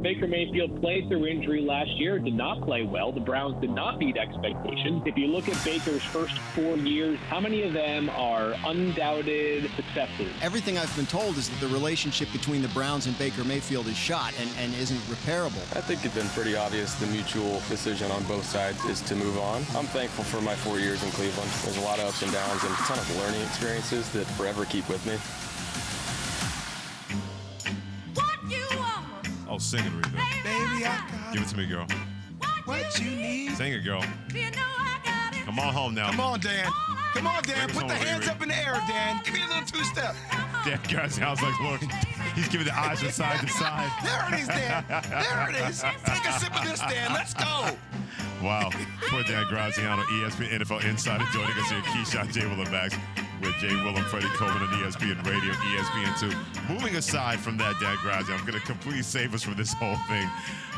Baker Mayfield played through injury last year, did not play well. The Browns did not meet expectations. If you look at Baker's first 4 years, how many of them are undoubted successes? Everything I've been told is that the relationship between the Browns and Baker Mayfield is shot and isn't repairable. I think it's been pretty obvious the mutual decision on both sides is to move on. I'm thankful for my 4 years in Cleveland. There's a lot of ups and downs and a ton of learning experiences that forever keep with me. Oh, sing it, Rita. Baby, I got Give it to me, girl. what you need. Sing it, girl. Come on home now. Come on, Dan. Come on, Dan. Bring us Put the home, hands Riri. up in the air, Dan. Give me a little two-step. Dan Graziano's like, look, he's giving the eyes from side to side. There it is, Dan. There it is. Take a sip of this, Dan. Let's go. Wow. Poor Dan Graziano, ESPN NFL Insider, joining us here. Keyshawn, J. Will, and Max with Jay Willem, Freddie Coleman, and ESPN Radio, ESPN2. Moving aside from that, Dan Graziano, I'm going to completely save us from this whole thing.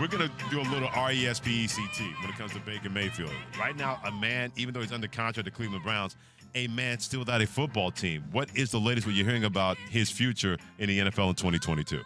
We're going to do a little RESPECT when it comes to Baker Mayfield. Right now, a man, even though he's under contract to Cleveland Browns, a man still without a football team. What is the latest what you're hearing about his future in the NFL in 2022?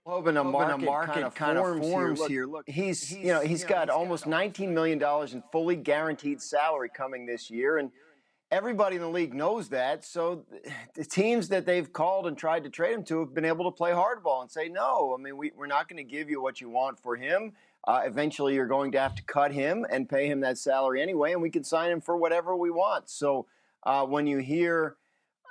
Hoping a market kind of forms here. Look, he's got almost $19 million in fully guaranteed salary coming this year, and everybody in the league knows that. So the teams that they've called and tried to trade him to have been able to play hardball and say, no, I mean, we're not going to give you what you want for him. Eventually, you're going to have to cut him and pay him that salary anyway, and we can sign him for whatever we want. So when you hear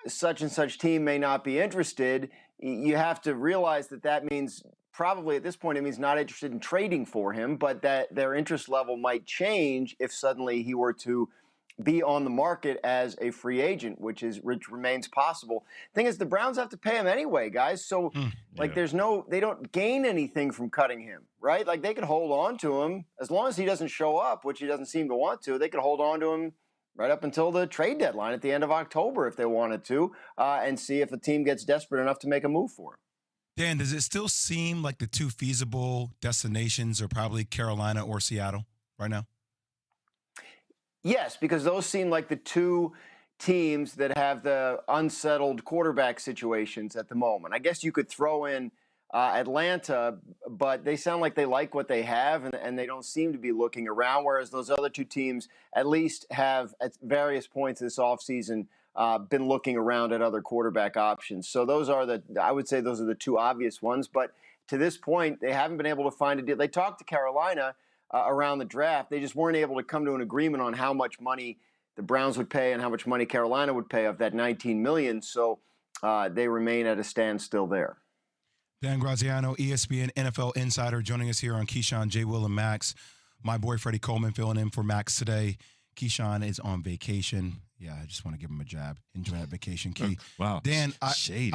such and such team may not be interested, you have to realize that means probably at this point it means not interested in trading for him, but that their interest level might change if suddenly he were to be on the market as a free agent, which remains possible. Thing is, the Browns have to pay him anyway, guys. So they don't gain anything from cutting him, right? Like they could hold on to him as long as he doesn't show up, which he doesn't seem to want to. They could hold on to him right up until the trade deadline at the end of October if they wanted to, and see if a team gets desperate enough to make a move for him. Dan, does it still seem like the two feasible destinations are probably Carolina or Seattle right now? Yes, because those seem like the two teams that have the unsettled quarterback situations at the moment. I guess you could throw in Atlanta, but they sound like they like what they have, and they don't seem to be looking around, whereas those other two teams at least have at various points this offseason been looking around at other quarterback options. So I would say those are the two obvious ones, but to this point, they haven't been able to find a deal. They talked to Carolina around the draft. They just weren't able to come to an agreement on how much money the Browns would pay and how much money Carolina would pay of that $19 million. So they remain at a standstill there. Dan Graziano, ESPN NFL Insider, joining us here on Keyshawn, J. Will, and Max. My boy Freddie Coleman filling in for Max today. Keyshawn is on vacation. Yeah, I just want to give him a jab. Enjoy that vacation, Key. Wow, Dan, shady.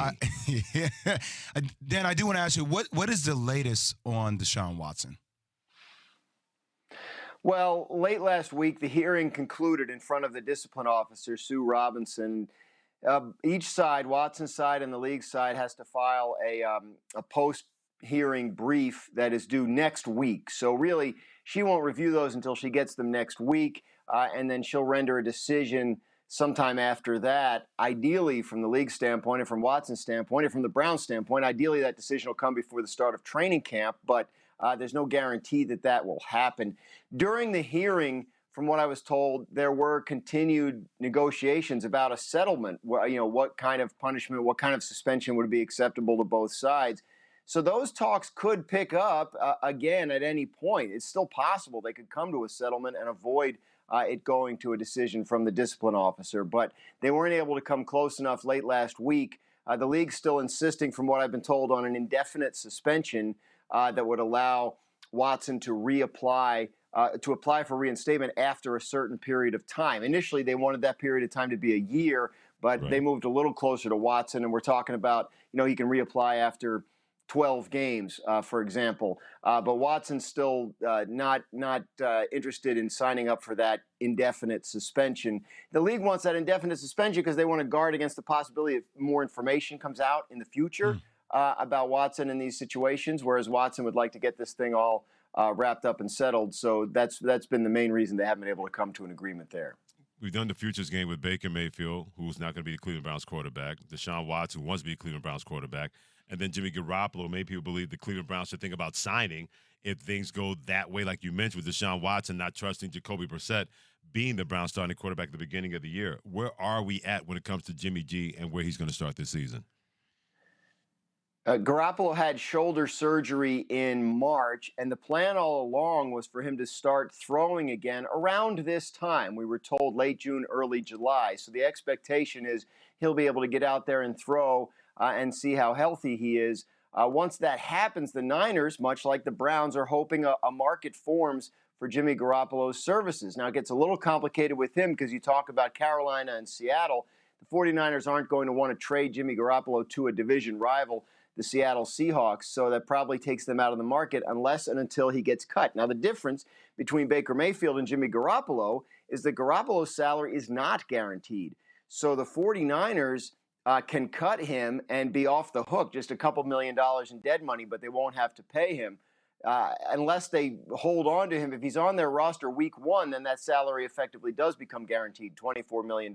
Dan, I do want to ask you, what is the latest on Deshaun Watson? Well, late last week, the hearing concluded in front of the discipline officer, Sue Robinson. Each side, Watson's side and the league side, has to file a post-hearing brief that is due next week. So really, she won't review those until she gets them next week, and then she'll render a decision sometime after that. Ideally, from the league standpoint and from Watson's standpoint and from the Browns standpoint, ideally that decision will come before the start of training camp, but there's no guarantee that will happen. During the hearing, from what I was told, there were continued negotiations about a settlement. What kind of punishment, what kind of suspension would be acceptable to both sides. So those talks could pick up again at any point. It's still possible they could come to a settlement and avoid it going to a decision from the discipline officer. But they weren't able to come close enough late last week. The league's still insisting, from what I've been told, on an indefinite suspension that would allow Watson to apply for reinstatement after a certain period of time. Initially, they wanted that period of time to be a year, but They moved a little closer to Watson, and we're talking about, he can reapply after 12 games, for example. But Watson's still not interested in signing up for that indefinite suspension. The league wants that indefinite suspension because they want to guard against the possibility of more information comes out in the future about Watson in these situations, whereas Watson would like to get this thing all wrapped up and settled. So that's been the main reason they haven't been able to come to an agreement there. We've done the futures game with Baker Mayfield, who's not going to be the Cleveland Browns quarterback, Deshaun Watson, who wants to be the Cleveland Browns quarterback, and then Jimmy Garoppolo. Many people believe the Cleveland Browns should think about signing if things go that way, like you mentioned, with Deshaun Watson not trusting Jacoby Brissett being the Browns starting quarterback at the beginning of the year. Where are we at when it comes to Jimmy G and where he's going to start this season? Garoppolo had shoulder surgery in March, and the plan all along was for him to start throwing again around this time. We were told late June, early July. So the expectation is he'll be able to get out there and throw and see how healthy he is. Once that happens, the Niners, much like the Browns, are hoping a market forms for Jimmy Garoppolo's services. Now, it gets a little complicated with him because you talk about Carolina and Seattle. The 49ers aren't going to want to trade Jimmy Garoppolo to a division rival, the Seattle Seahawks, so that probably takes them out of the market unless and until he gets cut. Now, the difference between Baker Mayfield and Jimmy Garoppolo is that Garoppolo's salary is not guaranteed. So the 49ers can cut him and be off the hook, just a couple $1 million in dead money, but they won't have to pay him. Unless they hold on to him. If he's on their roster week one, then that salary effectively does become guaranteed, $24 million.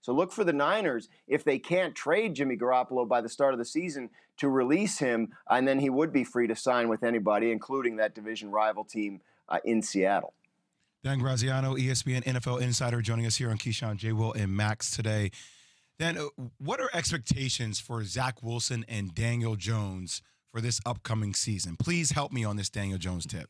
So look for the Niners, if they can't trade Jimmy Garoppolo by the start of the season, to release him, and then he would be free to sign with anybody, including that division rival team in Seattle. Dan Graziano, ESPN NFL Insider, joining us here on Keyshawn, J. Will, and Max today. Dan, what are expectations for Zach Wilson and Daniel Jones for this upcoming season? Please help me on this Daniel Jones tip.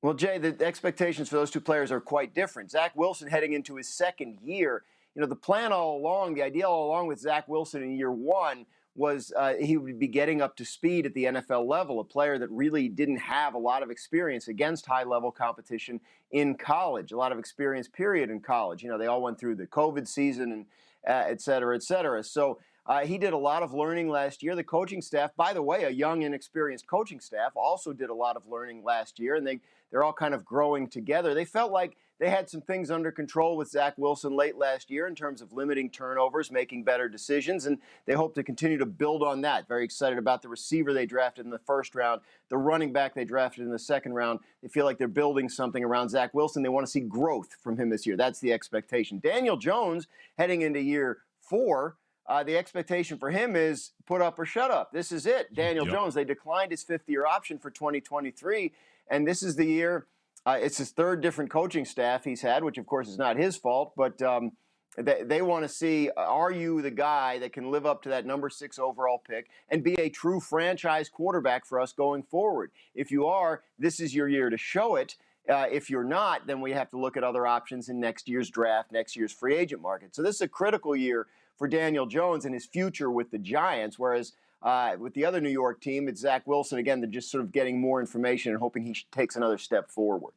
Well, Jay, the expectations for those two players are quite different. Zach Wilson heading into his second year, the plan all along, the idea all along with Zach Wilson in year one was he would be getting up to speed at the NFL level, a player that really didn't have a lot of experience against high-level competition in college, a lot of experience, period, in college. They all went through the COVID season and et cetera, et cetera. So he did a lot of learning last year. The coaching staff, by the way, a young, inexperienced coaching staff, also did a lot of learning last year, and they're all kind of growing together. They felt like they had some things under control with Zach Wilson late last year in terms of limiting turnovers, making better decisions, and they hope to continue to build on that. Very excited about the receiver they drafted in the first round, the running back they drafted in the second round. They feel like they're building something around Zach Wilson. They want to see growth from him this year. That's the expectation. Daniel Jones, heading into year four, the expectation for him is put up or shut up. This is it. Daniel Jones, they declined his fifth-year option for 2023, and this is the year. It's his third different coaching staff he's had, which, of course, is not his fault, but they want to see, are you the guy that can live up to that number 6 overall pick and be a true franchise quarterback for us going forward? If you are, this is your year to show it. If you're not, then we have to look at other options in next year's draft, next year's free agent market. So this is a critical year for Daniel Jones and his future with the Giants, whereas with the other New York team, it's Zach Wilson. Again, they're just sort of getting more information and hoping he takes another step forward.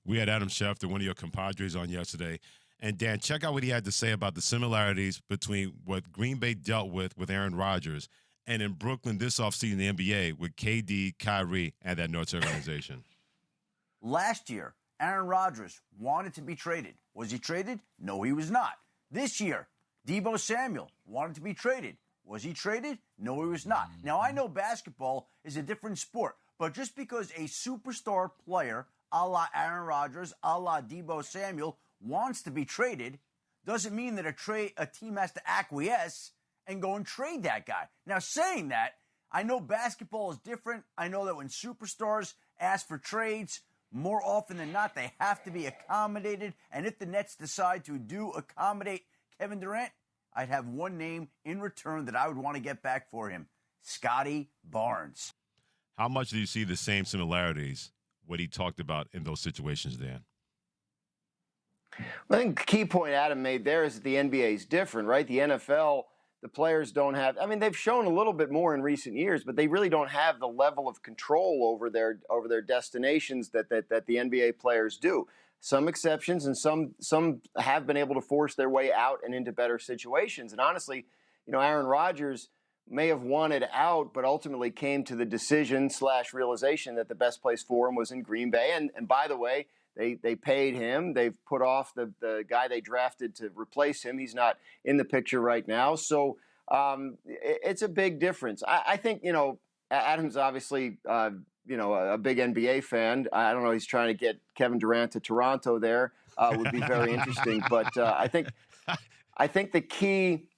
We had Adam Schefter, one of your compadres, on yesterday. And, Dan, check out what he had to say about the similarities between what Green Bay dealt with Aaron Rodgers and in Brooklyn this offseason in the NBA with KD, Kyrie, and that North organization. Last year, Aaron Rodgers wanted to be traded. Was he traded? No, he was not. This year, Deebo Samuel wanted to be traded. Was he traded? No, he was not. Now, I know basketball is a different sport, but just because a superstar player, a la Aaron Rodgers, a la Deebo Samuel, wants to be traded, doesn't mean that a team has to acquiesce and go and trade that guy. Now, saying that, I know basketball is different. I know that when superstars ask for trades, more often than not, they have to be accommodated. And if the Nets decide to accommodate Kevin Durant, I'd have one name in return that I would want to get back for him, Scotty Barnes. How much do you see the same similarities, what he talked about in those situations, Dan? I think the key point Adam made there is that the NBA is different, right? The NFL, the players don't have, they've shown a little bit more in recent years, but they really don't have the level of control over their destinations that the NBA players do. Some exceptions, and some have been able to force their way out and into better situations. And honestly, Aaron Rodgers may have wanted out, but ultimately came to the decision/realization that the best place for him was in Green Bay. And by the way, they paid him. They've put off the guy they drafted to replace him. He's not in the picture right now. So it's a big difference. I think, Adam's obviously, a big NBA fan. I don't know. He's trying to get Kevin Durant to Toronto there. would be very interesting. But I think the key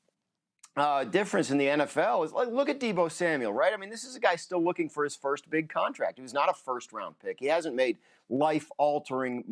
difference in the NFL is, like, look at Deebo Samuel, right? I mean, this is a guy still looking for his first big contract. He was not a first-round pick. He hasn't made life-altering